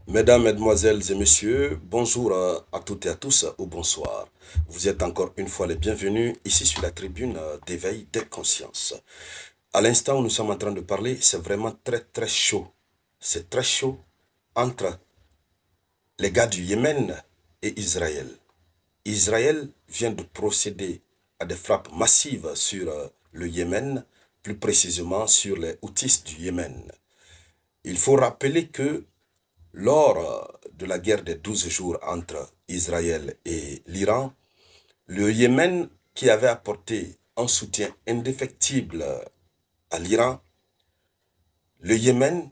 Mesdames, Mesdemoiselles et Messieurs, bonjour à toutes et à tous ou bonsoir. Vous êtes encore une fois les bienvenus ici sur la tribune d'éveil des consciences. À l'instant où nous sommes en train de parler, c'est vraiment très chaud. C'est très chaud entre les gars du Yémen et Israël. Israël vient de procéder à des frappes massives sur le Yémen, plus précisément sur les Houthis du Yémen. Il faut rappeler que lors de la guerre des 12 jours entre Israël et l'Iran, le Yémen, qui avait apporté un soutien indéfectible à l'Iran, le Yémen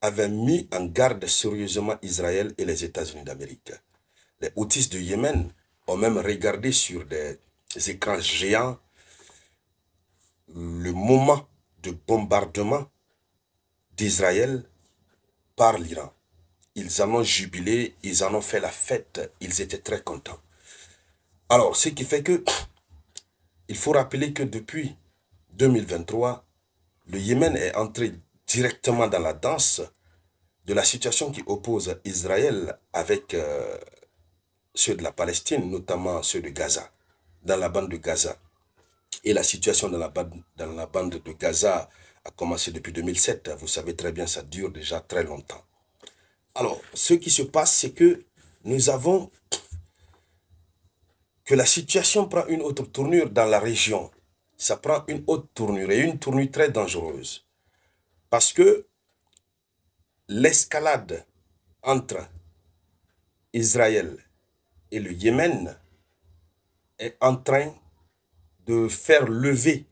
avait mis en garde sérieusement Israël et les États-Unis d'Amérique. Les Houthis du Yémen ont même regardé sur des écrans géants le moment de bombardement d'Israël par l'Iran. Ils en ont jubilé, ils en ont fait la fête, ils étaient très contents. Alors, ce qui fait que, il faut rappeler que depuis 2023, le Yémen est entré directement dans la danse de la situation qui oppose Israël avec ceux de la Palestine, notamment ceux de Gaza, dans la bande de Gaza. Et la situation dans la bande de Gaza a commencé depuis 2007. Vous savez très bien, ça dure déjà très longtemps. Alors, ce qui se passe, c'est que nous avons que la situation prend une autre tournure dans la région. Ça prend une autre tournure et une tournure très dangereuse. Parce que l'escalade entre Israël et le Yémen est en train de faire lever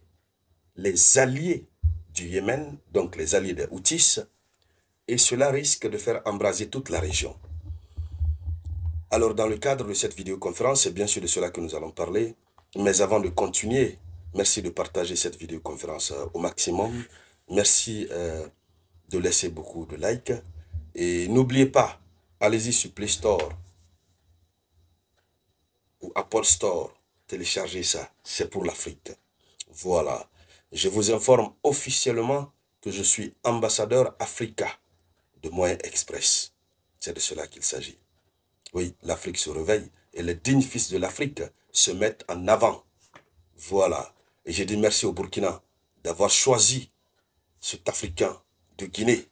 les alliés du Yémen, donc les alliés des Houthis, et cela risque de faire embraser toute la région. Alors, dans le cadre de cette vidéoconférence, c'est bien sûr de cela que nous allons parler. Mais avant de continuer, merci de partager cette vidéoconférence au maximum. Merci de laisser beaucoup de likes. Et n'oubliez pas, allez-y sur Play Store ou Apple Store. Téléchargez ça, c'est pour l'Afrique. Voilà. Je vous informe officiellement que je suis ambassadeur Africa de Moyen Express. C'est de cela qu'il s'agit. Oui, l'Afrique se réveille et les dignes fils de l'Afrique se mettent en avant. Voilà. Et j'ai dit merci au Burkina d'avoir choisi cet Africain de Guinée.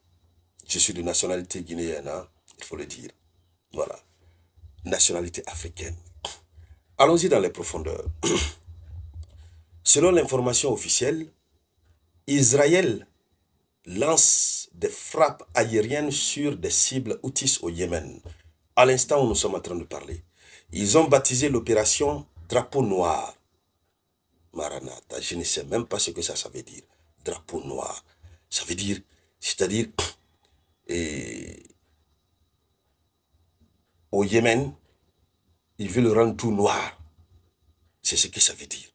Je suis de nationalité guinéenne, hein, il faut le dire. Voilà. Nationalité africaine. Allons-y dans les profondeurs. Selon l'information officielle, Israël lance des frappes aériennes sur des cibles Houthis au Yémen. À l'instant où nous sommes en train de parler, ils ont baptisé l'opération Drapeau Noir. Maranatha, je ne sais même pas ce que ça veut dire. Drapeau Noir. Ça veut dire, c'est-à-dire, au Yémen, ils veulent rendre tout noir. C'est ce que ça veut dire.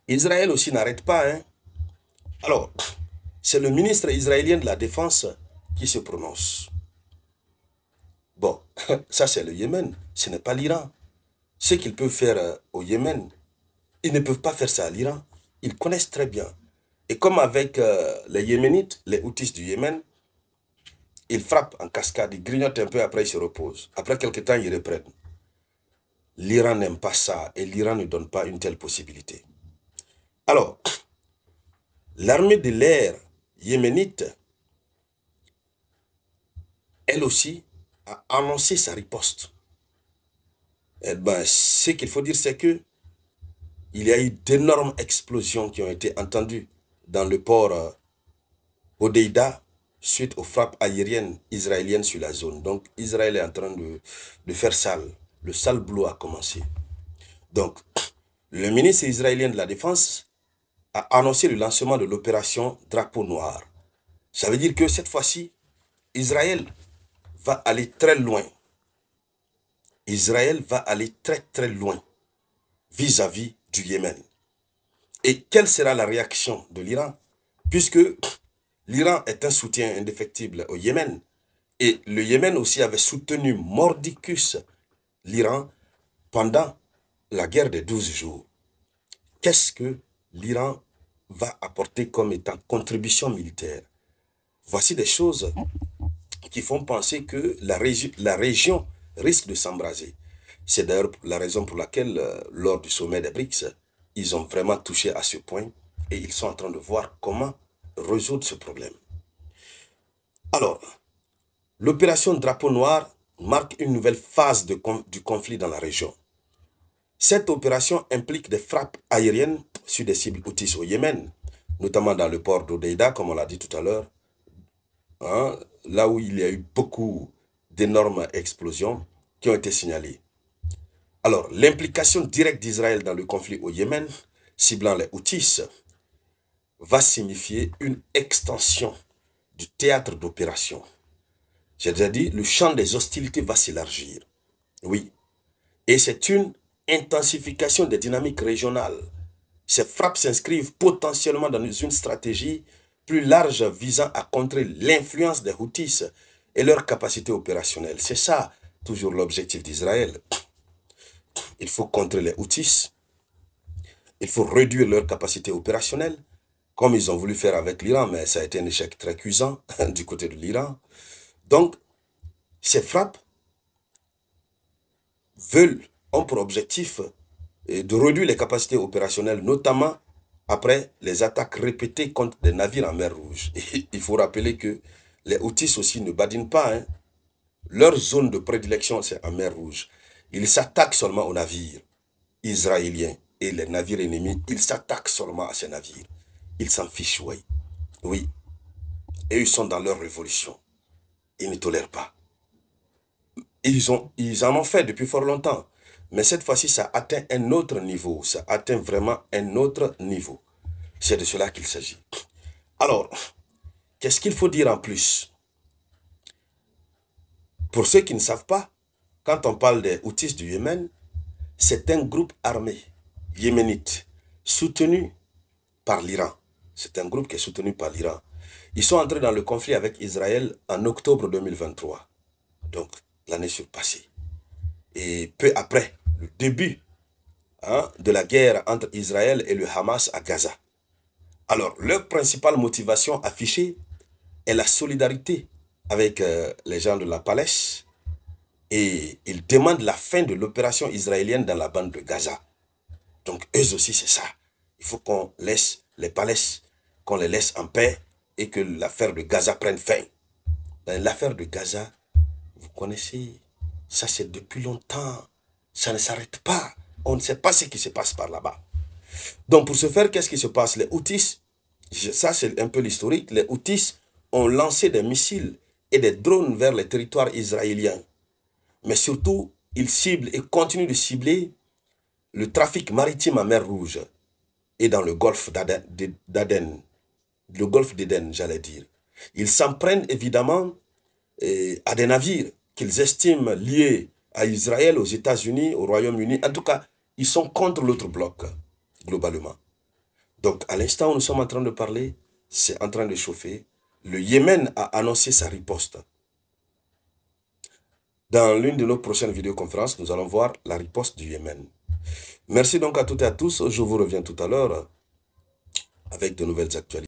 Israël aussi n'arrête pas, hein. Alors, c'est le ministre israélien de la Défense qui se prononce. Bon, ça c'est le Yémen, ce n'est pas l'Iran. Ce qu'ils peuvent faire au Yémen, ils ne peuvent pas faire ça à l'Iran. Ils connaissent très bien. Et comme avec les Yéménites, les Houthis du Yémen, ils frappent en cascade, ils grignotent un peu, après ils se reposent. Après quelques temps, ils reprennent. L'Iran n'aime pas ça et l'Iran ne donne pas une telle possibilité. Alors, l'armée de l'air yéménite, elle aussi, a annoncé sa riposte. Eh ben, ce qu'il faut dire, c'est que il y a eu d'énormes explosions qui ont été entendues dans le port Hodeïda suite aux frappes aériennes israéliennes sur la zone. Donc, Israël est en train de faire sale. Le sale boulot a commencé. Donc, le ministre israélien de la Défense a annoncé le lancement de l'opération Drapeau Noir. Ça veut dire que cette fois-ci, Israël va aller très loin. Israël va aller très loin vis-à-vis du Yémen. Et quelle sera la réaction de l'Iran? Puisque l'Iran est un soutien indéfectible au Yémen. Et le Yémen aussi avait soutenu mordicus l'Iran pendant la guerre des 12 jours. Qu'est-ce que l'Iran va apporter comme étant contribution militaire? Voici des choses qui font penser que la région risque de s'embraser. C'est d'ailleurs la raison pour laquelle, lors du sommet des BRICS, ils ont vraiment touché à ce point et ils sont en train de voir comment résoudre ce problème. Alors, l'opération Drapeau Noir marque une nouvelle phase du conflit dans la région. Cette opération implique des frappes aériennes sur des cibles houthis au Yémen, notamment dans le port d'Hodeïda, comme on l'a dit tout à l'heure, hein, là où il y a eu beaucoup d'énormes explosions qui ont été signalées. Alors, l'implication directe d'Israël dans le conflit au Yémen, ciblant les houthis, va signifier une extension du théâtre d'opération. J'ai déjà dit, le champ des hostilités va s'élargir. Oui. Et c'est une intensification des dynamiques régionales. Ces frappes s'inscrivent potentiellement dans une stratégie plus large visant à contrer l'influence des Houthis et leur capacité opérationnelle. C'est ça, toujours l'objectif d'Israël. Il faut contrer les Houthis, il faut réduire leur capacité opérationnelle, comme ils ont voulu faire avec l'Iran, mais ça a été un échec très cuisant du côté de l'Iran. Donc, ces frappes ont pour objectif de réduire les capacités opérationnelles, notamment après les attaques répétées contre des navires en mer Rouge. Et il faut rappeler que les Houthis aussi ne badinent pas. Hein. Leur zone de prédilection, c'est en mer Rouge. Ils s'attaquent seulement aux navires israéliens et les navires ennemis. Ils s'attaquent seulement à ces navires. Ils s'en fichent, oui. Oui. Et ils sont dans leur révolution. Ils ne tolèrent pas. Ils en ont fait depuis fort longtemps. Mais cette fois-ci, ça atteint un autre niveau. Ça atteint vraiment un autre niveau. C'est de cela qu'il s'agit. Alors, qu'est-ce qu'il faut dire en plus? Pour ceux qui ne savent pas, quand on parle des Houthis du Yémen, c'est un groupe armé yéménite soutenu par l'Iran. C'est un groupe qui est soutenu par l'Iran. Ils sont entrés dans le conflit avec Israël en octobre 2023. Donc, l'année surpassée. Et peu après le début de la guerre entre Israël et le Hamas à Gaza. Alors, leur principale motivation affichée est la solidarité avec les gens de la Palestine et ils demandent la fin de l'opération israélienne dans la bande de Gaza. Donc, eux aussi, c'est ça. Il faut qu'on laisse les Palestiniens, qu'on les laisse en paix et que l'affaire de Gaza prenne fin. L'affaire de Gaza, vous connaissez, ça c'est depuis longtemps. Ça ne s'arrête pas. On ne sait pas ce qui se passe par là-bas. Donc pour ce faire, qu'est-ce qui se passe? Les Houthis, ça c'est un peu l'historique, les Houthis ont lancé des missiles et des drones vers les territoires israéliens. Mais surtout, ils ciblent et continuent de cibler le trafic maritime en mer Rouge et dans le golfe d'Aden, le golfe d'Éden, j'allais dire. Ils s'en prennent évidemment à des navires qu'ils estiment liés à Israël, aux États-Unis, au Royaume-Uni. En tout cas, ils sont contre l'autre bloc, globalement. Donc, à l'instant où nous sommes en train de parler, c'est en train de chauffer. Le Yémen a annoncé sa riposte. Dans l'une de nos prochaines vidéoconférences, nous allons voir la riposte du Yémen. Merci donc à toutes et à tous. Je vous reviens tout à l'heure avec de nouvelles actualités.